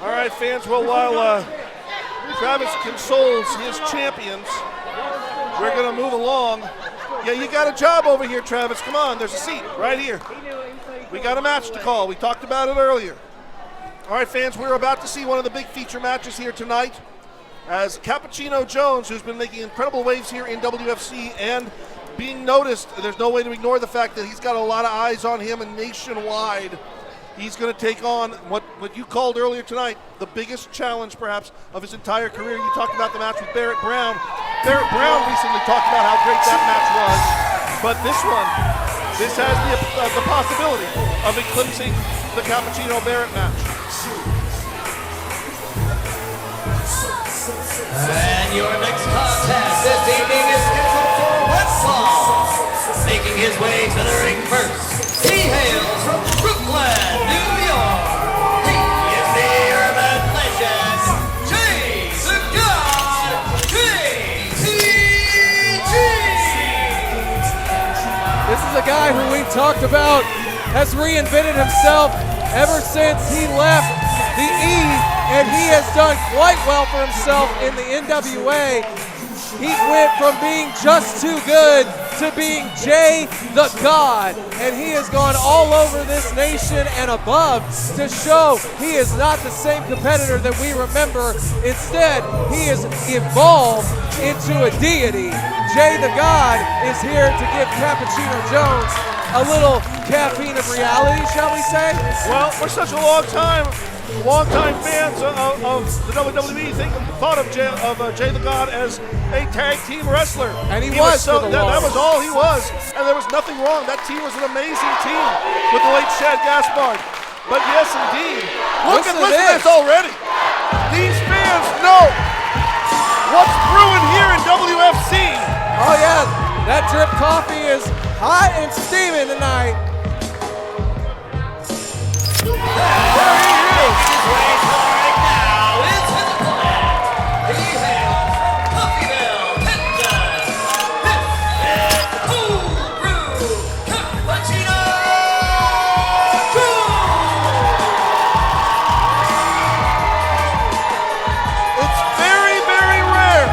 All right, fans, well, while Travis consoles his champions, we're going to move along. Yeah, you got a job over here, Travis. Come on, there's a seat right here. We got a match to call. We talked about it earlier. All right, fans, we're about to see one of the big feature matches here tonight as Cappuccino Jones, who's been making incredible waves here in WFC and being noticed. There's no way to ignore the fact that he's got a lot of eyes on him and nationwide. He's going to take on what you called earlier tonight, the biggest challenge perhaps of his entire career. You talked about the match with Barrett Brown. Barrett Brown recently talked about how great that match was, but this has the possibility of eclipsing the Cappuccino Barrett match. And your next contest this evening is scheduled for Westlaw. Making his way to the ring first, he hails from Brooklyn, New York. He is the urban legend, the God, JTG. This is a guy who we talked about has reinvented himself ever since he left the E, and he has done quite well for himself in the NWA. He went from being just too good to being Jay the God, and he has gone all over this nation and above to show he is not the same competitor that we remember. Instead, he has evolved into a deity. Jay the God is here to give Cappuccino Jones a little caffeine of reality, shall we say? Well, for such a long time fans of the WWE thought of Jay the God as a tag team wrestler. And he was so, that was all he was, and there was nothing wrong. That team was an amazing team with the late Shad Gaspard. But yes, indeed. Listen to this already. These fans know what's brewing here in WFC. Oh yeah, that drip coffee is hot and steaming tonight. There he is. His way right now is his opponent. He hails from Coffeeville, Texas. This is Cool Brew Cappuccino It's very, very rare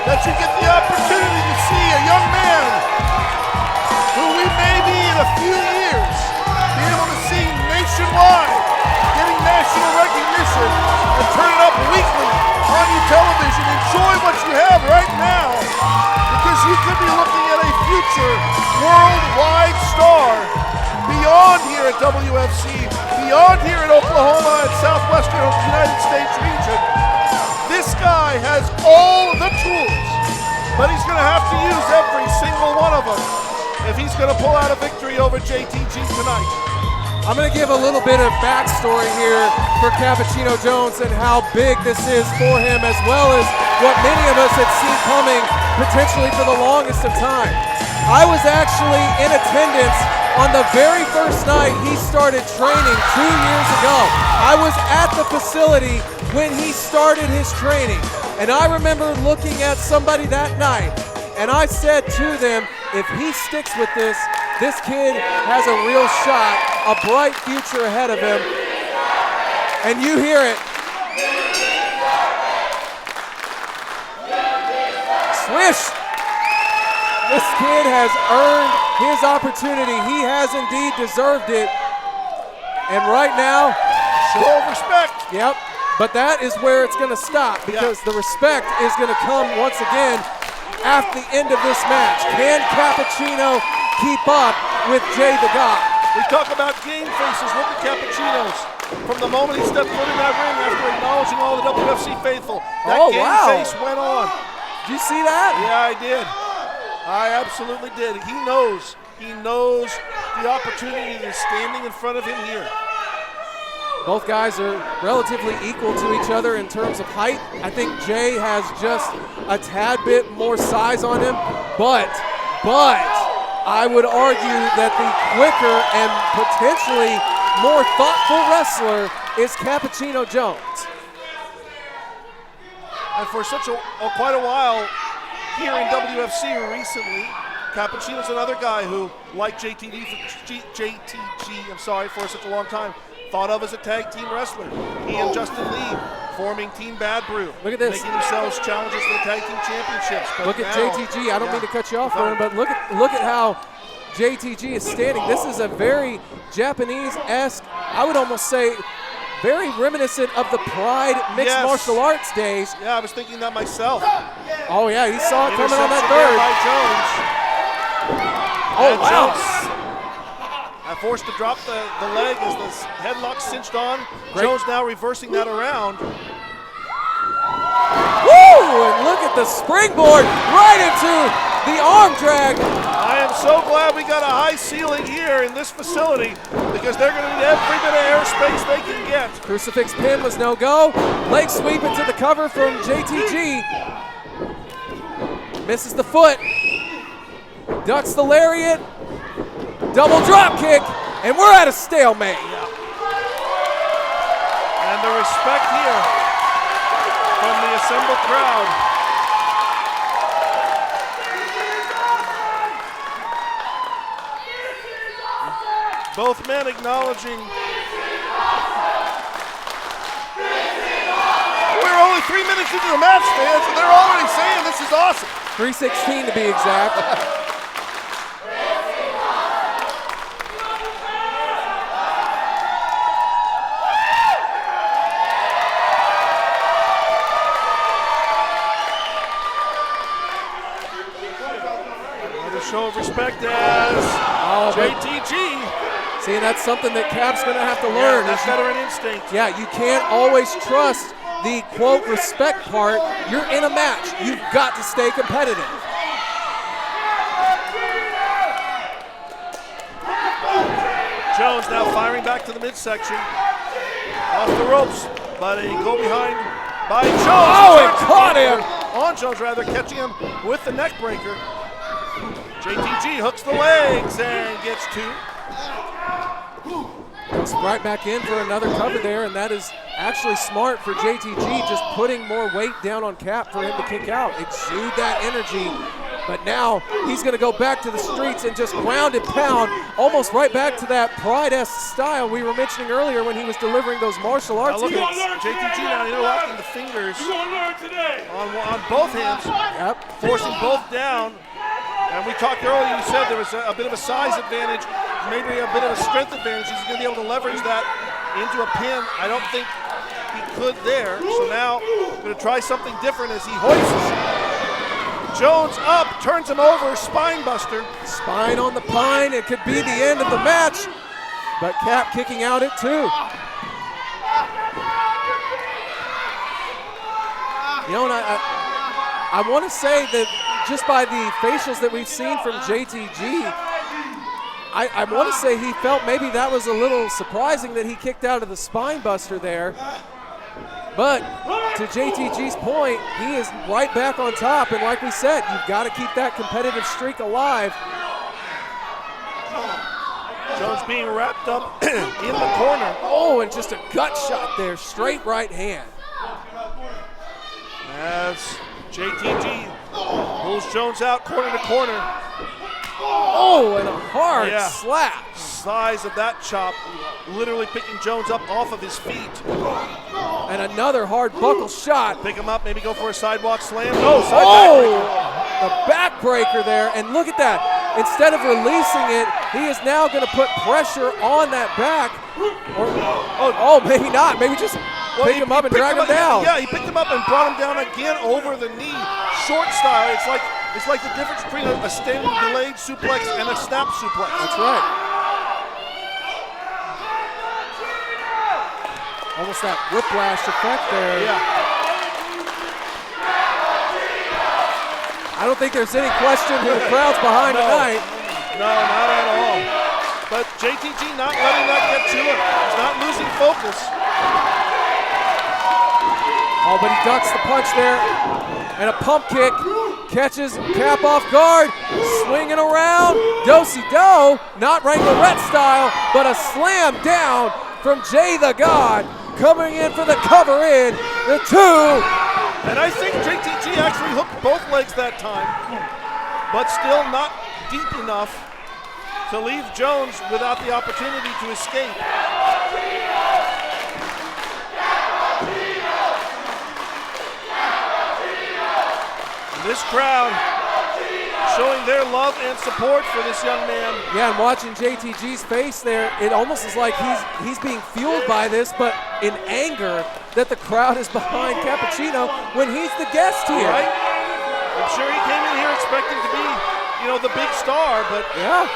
that you get the opportunity to see a young man who we may be in a few years be able to see nationwide, getting national recognition, and turn it up weekly on your television. Enjoy what you have right now, because you could be looking at a future worldwide star beyond here at WFC, beyond here in Oklahoma and southwestern United States region. This guy has all the tools, but he's going to have to use every single one of them if he's going to pull out a victory over JTG tonight. I'm going to give a little bit of backstory here for Cappuccino Jones and how big this is for him, as well as what many of us had seen coming potentially for the longest of time. I was actually in attendance on the very first night he started training 2 years ago. I was at the facility when he started his training, and I remember looking at somebody that night, and I said to them, if he sticks with this kid has a real shot, a bright future ahead of him. And you hear it. Swish! This kid has earned his opportunity. He has indeed deserved it. And right now, show of respect. Yep, but that is where it's going to stop, because the respect is going to come once again after the end of this match. Can Cappuccino keep up with Jay the God? We talk about game faces. Look at Cappuccino's. From the moment he stepped foot in that ring after acknowledging all the WFC faithful, that face went on. Did you see that? Yeah, I did. I absolutely did. He knows the opportunity that is standing in front of him here. Both guys are relatively equal to each other in terms of height. I think Jay has just a tad bit more size on him, but I would argue that the quicker and potentially more thoughtful wrestler is Cappuccino Jones. And for such quite a while here in WFC recently, Cappuccino's another guy who, like JTG, for such a long time, thought of as a tag team wrestler. He and Justin Lee forming Team Bad Brew. Look at this. Making themselves challengers for the tag team championships. But look at now, JTG. I don't mean to cut you off, Vernon, but look at how JTG is standing. This is a very Japanese-esque, I would almost say, very reminiscent of the Pride mixed martial arts days. Yeah, I was thinking that myself. Oh yeah, he saw it coming on that third. By Jones. Oh, wow. Jones, forced to drop the leg as the headlock cinched on. Great. Jones now reversing that around. Woo! And look at the springboard right into the arm drag. I am so glad we got a high ceiling here in this facility because they're going to need every bit of airspace they can get. Crucifix pin was no go. Leg sweep into the cover from JTG. Misses the foot. Ducks the lariat. Double drop kick. And we're at a stalemate. And the respect here from the assembled crowd. Both men acknowledging we're only 3 minutes into the match, fans, and they're already saying this is awesome. 3:16 to be exact. Another show of respect as JTG. See, and that's something that Cap's going to have to learn. That's veteran instinct. Yeah, you can't always trust the, quote, respect part. You're in a match. You've got to stay competitive. Jones now firing back to the midsection. Off the ropes, but a go behind by Jones. Oh, it caught him. On Jones, rather, catching him with the neck breaker. JTG hooks the legs and gets two. Goes right back in for another cover there, and that is actually smart for JTG, just putting more weight down on Cap for him to kick out. Exude that energy, but now he's going to go back to the streets and just ground and pound, almost right back to that Pride-esque style we were mentioning earlier when he was delivering those martial arts Look kicks. at JTG now interlocking the fingers on both hands, forcing both down. And we talked earlier, you said there was a bit of a size advantage, maybe a bit of a strength advantage. He's going to be able to leverage that into a pin. I don't think he could there. So now going to try something different as he hoists Jones up, turns him over, spine buster. Spine on the pine, it could be the end of the match, but Cap kicking out at 2. You know, and I want to say that just by the facials that we've seen from JTG, I want to say he felt maybe that was a little surprising that he kicked out of the spine buster there. But to JTG's point, he is right back on top. And like we said, you've got to keep that competitive streak alive. Jones being wrapped up in the corner. Oh, and just a gut shot there, straight right hand. As JTG pulls Jones out corner to corner. Oh, and a hard slap. Size of that chop, literally picking Jones up off of his feet. And another hard buckle shot. Pick him up, maybe go for a sidewalk slam. No, the backbreaker there, and look at that. Instead of releasing it, he is now going to put pressure on that back. Or, maybe not. Maybe just pick him up and drag him down. Yeah, he picked him up and brought him down again over the knee. Short style. It's like the difference between a standing delayed suplex and a snap suplex. That's right. Almost that whiplash effect there. Yeah. I don't think there's any question who the crowd's behind tonight. No, not at all. But JTG not letting that get to him. He's not losing focus. Oh, but he ducks the punch there. And a pump kick. Catches Cap off guard. Swinging around. Do-si-do. Not Wranglerette style, but a slam down from Jay the God. Coming in for the cover in. The 2. And I think JTG actually hooked both legs that time, but still not deep enough to leave Jones without the opportunity to escape. This crowd showing their love and support for this young man. Yeah, and watching JTG's face there, it almost is like he's being fueled by this, but in anger that the crowd is behind Cappuccino when he's the guest here. Right? I'm sure he came in here expecting to be, the big star, but yeah,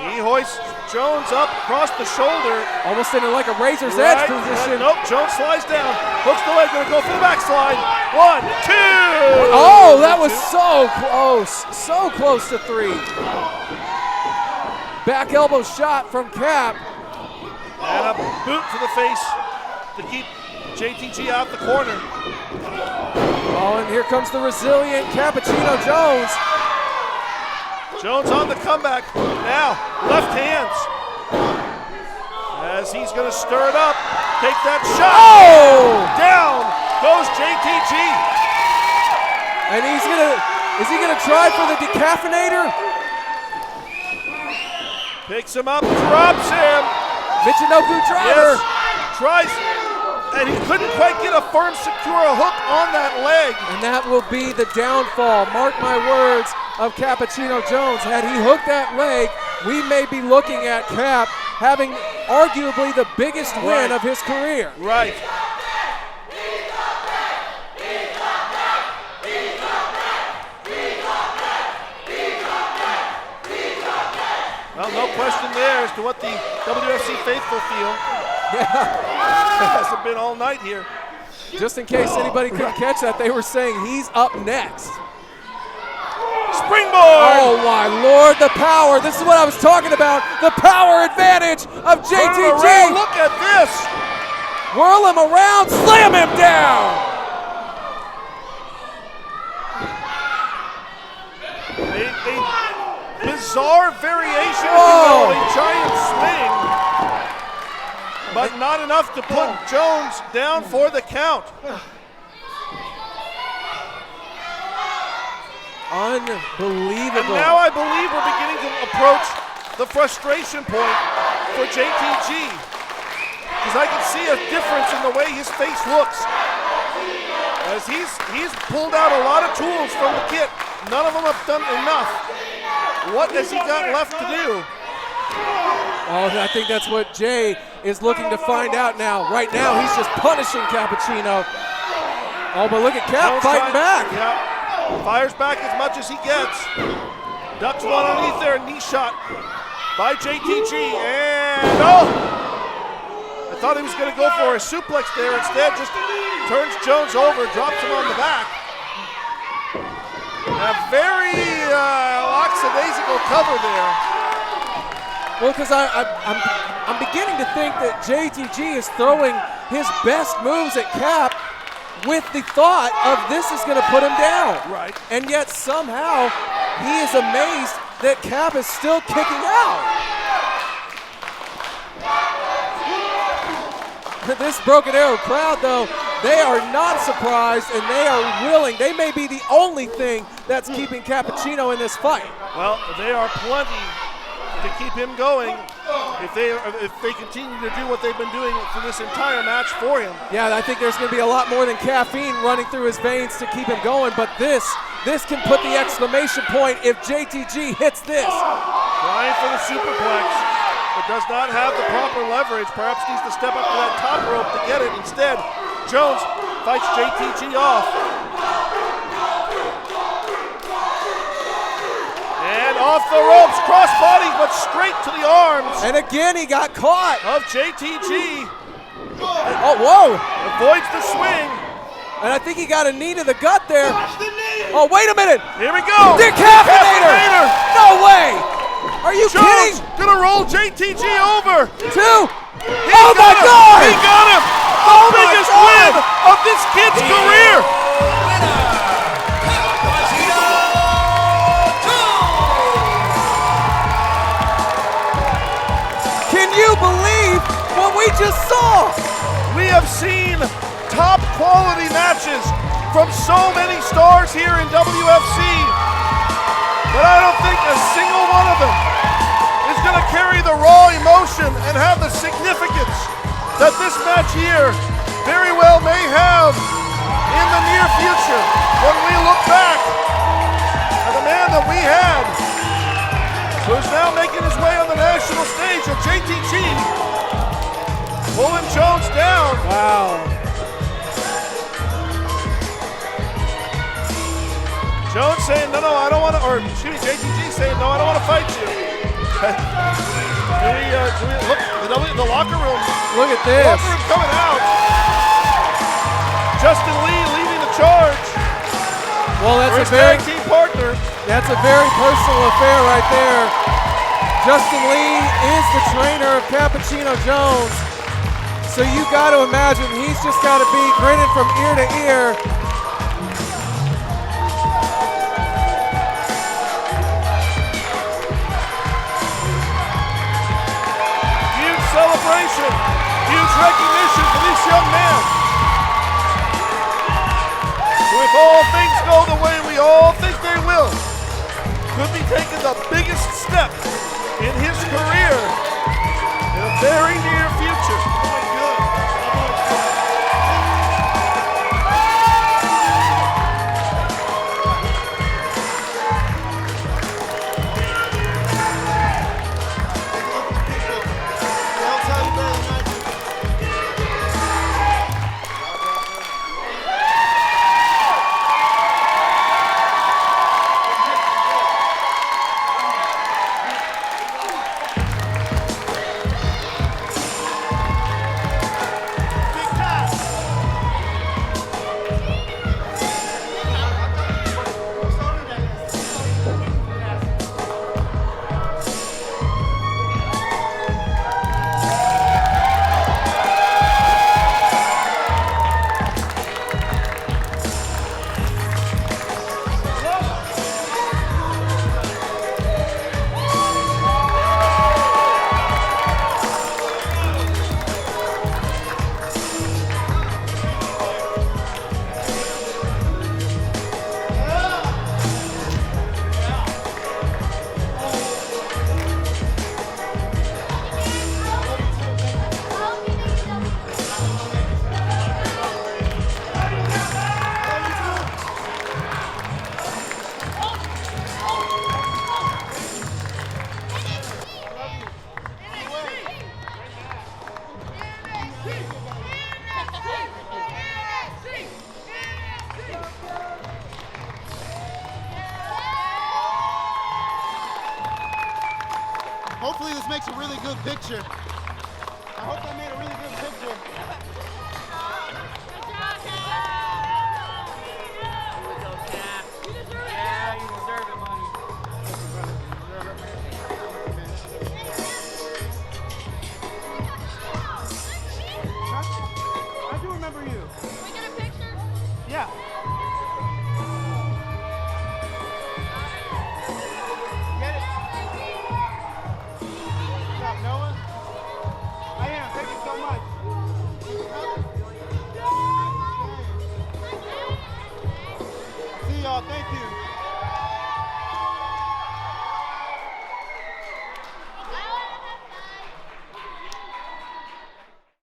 he hoists Jones up across the shoulder. almost in like a razor's edge position. Nope, Jones slides down, hooks the leg, gonna go for the backslide. 1, 2. Oh, that was so close to 3. Back elbow shot from Cap. And a boot to the face to keep JTG out the corner. Oh, and here comes the resilient Cappuccino Jones. Jones on the comeback. Now, left hands. As he's going to stir it up. Take that shot. Oh! Down goes JTG. And is he gonna try for the decaffeinator? Picks him up, drops him. Michinoku driver. Yes, tries, and he couldn't quite get a firm, secure hook on that leg. And that will be the downfall, mark my words, of Cappuccino Jones. Had he hooked that leg, we may be looking at Cap having arguably the biggest win of his career. Right. Well, no question there as to what the WFC faithful feel. Yeah. Hasn't been all night here. Just in case anybody couldn't catch that, they were saying he's up next. Springboard! Oh my Lord, the power. This is what I was talking about. The power advantage of JTG. Look at this. Whirl him around, slam him down. A bizarre variation of a giant swing, but not enough to put Jones down for the count. Unbelievable. And now I believe we're beginning to approach the frustration point for JTG, because I can see a difference in the way his face looks. As he's pulled out a lot of tools from the kit. None of them have done enough. What has he got left to do? Oh, I think that's what Jay is looking to find out now. Right now, he's just punishing Cappuccino. Oh, but look at Cap fighting back. Yeah, fires back as much as he gets. Ducks one underneath there, knee shot by JTG, and I thought he was going to go for a suplex there. Instead, just turns Jones over, drops him on the back. A very lackadaisical cover there. Well, because I'm beginning to think that JTG is throwing his best moves at Cap with the thought of this is going to put him down. Right. And yet somehow he is amazed that Cap is still kicking out. This Broken Arrow crowd, though, they are not surprised and they are willing. They may be the only thing that's keeping Cappuccino in this fight. Well, they are plenty to keep him going if they continue to do what they've been doing for this entire match for him. Yeah, I think there's going to be a lot more than caffeine running through his veins to keep him going, but this can put the exclamation point if JTG hits this. Trying for the superplex, but does not have the proper leverage. Perhaps needs to step up to that top rope to get it. Instead, Jones fights JTG off. And off the ropes, crossbody, but straight to the arms. And again, he got caught. Of JTG. Oh, whoa. Avoids the swing. And I think he got a knee to the gut there. Oh, wait a minute. Here we go. Decaffeinator. No way. Are you Jones kidding? Gonna roll JTG over. 2. Oh my God. He got him. The biggest win of this kid's career. Can you believe what we just saw? We have seen top quality matches from so many stars here in WFC, but I don't think a single one of them is going to carry the raw emotion and have the significance that this match here very well may have. in the near future, when we look back at the man that we had, who's now making his way on the national stage at JTG, pulling Jones down. Wow. Jones saying, no, I don't want to, or excuse me, JTG saying, no, I don't want to fight you. do we look, the locker room. Look at this. Locker room coming out. Justin Lee leading the charge. Well, that's for a his very tag team partner. That's a very personal affair right there. Justin Lee is the trainer of Cappuccino Jones. So you got to imagine he's just got to be grinning from ear to ear. Huge celebration, huge recognition for this young man. So if all things go the way we all think they will, could be taking the biggest step in his career in a very near future. Hopefully this makes a really good picture. I hope I made a really good picture. Yeah, you deserve it, money. I do remember you. Can we get a picture? Yeah. Get it? What's up, Noah? I am. Thank you so much. See y'all. Thank you.